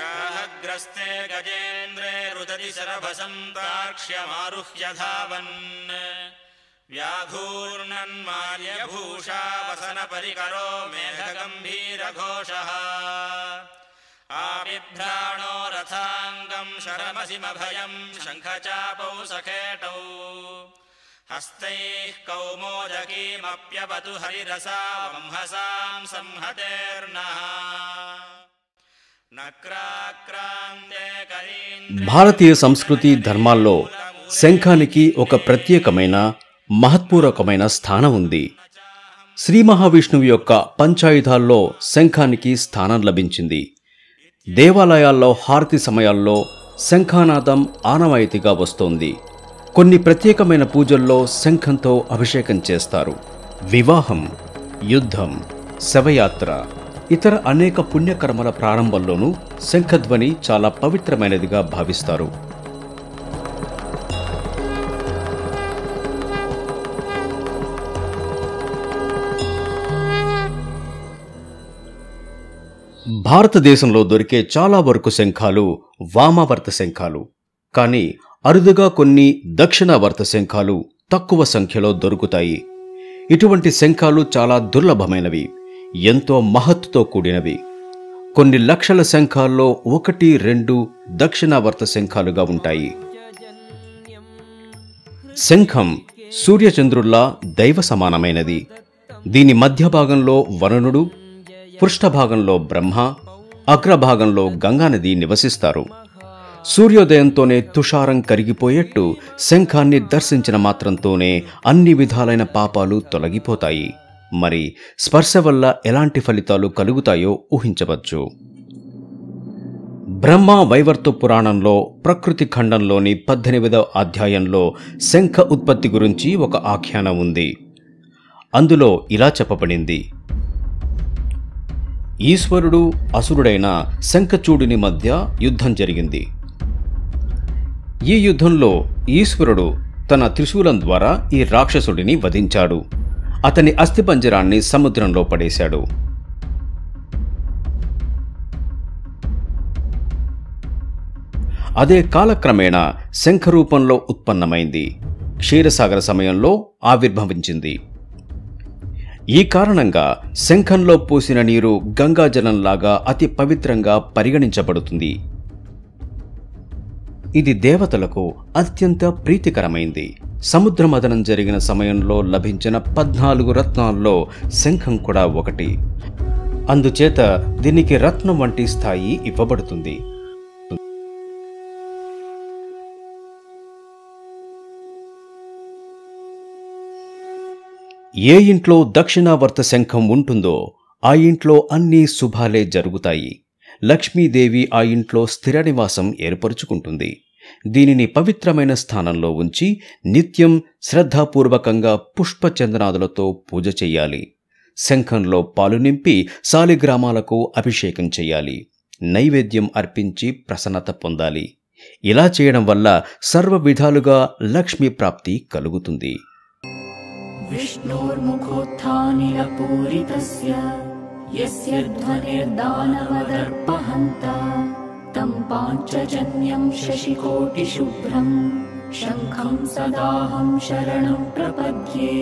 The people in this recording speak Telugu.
ग्राहग्रस्ते गजेन्द्रे रुदति शरभसन्तार्क्ष्यमारुह्य धावन् व्याघूर्णन्माल्यभूषा वसनपरिकरो मेघगम्भीरघोषः आबिभ्राणो रथाङ्गं शरमसिमभयं शङ्खचापौ सखेटौ हस्तैः कौमोदकीमप्यवतु हरिरसा वंहसां संहतेर्नः। భారతీయ సంస్కృతి ధర్మాల్లో శంఖానికి ఒక ప్రత్యేకమైన మహత్పూర్వకమైన స్థానం ఉంది. శ్రీ మహావిష్ణువు యొక్క పంచాయుధాల్లో శంఖానికి స్థానం లభించింది. దేవాలయాల్లో హారతి సమయాల్లో శంఖానాదం ఆనవాయితీగా వస్తోంది. కొన్ని ప్రత్యేకమైన పూజల్లో శంఖంతో అభిషేకం చేస్తారు. వివాహం, యుద్ధం, శవయాత్ర, ఇతర అనేక పుణ్యకర్మల ప్రారంభంలోనూ శంఖధ్వని చాలా పవిత్రమైనదిగా భావిస్తారు. భారతదేశంలో దొరికే చాలా వరకు శంఖాలు వామావర్త శంఖాలు, కానీ అరుదుగా కొన్ని దక్షిణావర్త శంఖాలు తక్కువ సంఖ్యలో దొరుకుతాయి. ఇటువంటి శంఖాలు చాలా దుర్లభమైనవి, ఎంతో మహత్తుతో కూడినవి. కొన్ని లక్షల శంఖాల్లో 1-2 దక్షిణావర్త శంఖాలుగా ఉంటాయి. శంఖం సూర్యచంద్రుల్లా దైవ సమానమైనది. దీని మధ్య భాగంలో వరుణుడు, పృష్ఠభాగంలో బ్రహ్మ, అగ్రభాగంలో గంగానది నివసిస్తారు. సూర్యోదయంతోనే తుషారం కరిగిపోయేట్టు శంఖాన్ని దర్శించిన మాత్రంతోనే అన్ని విధాలైన పాపాలు తొలగిపోతాయి. మరి స్పర్శ వల్ల ఎలాంటి ఫలితాలు కలుగుతాయో ఊహించవచ్చు. బ్రహ్మ వైవర్త పురాణంలో ప్రకృతి ఖండంలోని 18వ అధ్యాయంలో శంఖ ఉత్పత్తి గురించి ఒక ఆఖ్యానం ఉంది. అందులో ఇలా చెప్పబడింది: ఈశ్వరుడు అసురుడైన శంఖచూడుని మధ్య యుద్ధం జరిగింది. ఈ యుద్ధంలో ఈశ్వరుడు తన త్రిశూలం ద్వారా ఈ రాక్షసుడిని వధించాడు. అతని అస్థిపంజరాన్ని సముద్రంలో పడేశాడు. అదే కాలక్రమేణా శంఖరూపంలో ఉత్పన్నమైంది. క్షీరసాగర సమయంలో ఆవిర్భవించింది. ఈ కారణంగా శంఖంలో పోసిన నీరు గంగాజలంలాగా అతి పవిత్రంగా పరిగణించబడుతుంది. ఇది దేవతలకు అత్యంత ప్రీతికరమైంది. సముద్ర మథనం జరిగిన సమయంలో లభించిన 14 రత్నాల్లో శంఖం కూడా ఒకటి. అందుచేత దీనికి రత్నం వంటి స్థాయి ఇవ్వబడుతుంది. ఏ ఇంట్లో దక్షిణావర్త శంఖం ఉంటుందో ఆ ఇంట్లో అన్ని శుభాలే జరుగుతాయి. లక్ష్మీదేవి ఆ ఇంట్లో స్థిర నివాసం ఏర్పరుచుకుంటుంది. దీనిని పవిత్రమైన స్థానంలో ఉంచి నిత్యం శ్రద్ధాపూర్వకంగా పుష్పచందనాదులతో పూజ చెయ్యాలి. శంఖంలో పాలు నింపి శాలిగ్రామాలకు అభిషేకం చెయ్యాలి. నైవేద్యం అర్పించి ప్రసన్నత పొందాలి. ఇలా చేయడం వల్ల సర్వ విధాలుగా లక్ష్మీ ప్రాప్తి కలుగుతుంది. विष्णोर्मुखोत्थानिलपूरितस्य यस्य ध्वनिर्दानवदर्पहन्ता तं पाञ्चजन्यं शशिकोटिशुभ्रं शङ्खं सदाहं शरणं प्रपद्ये।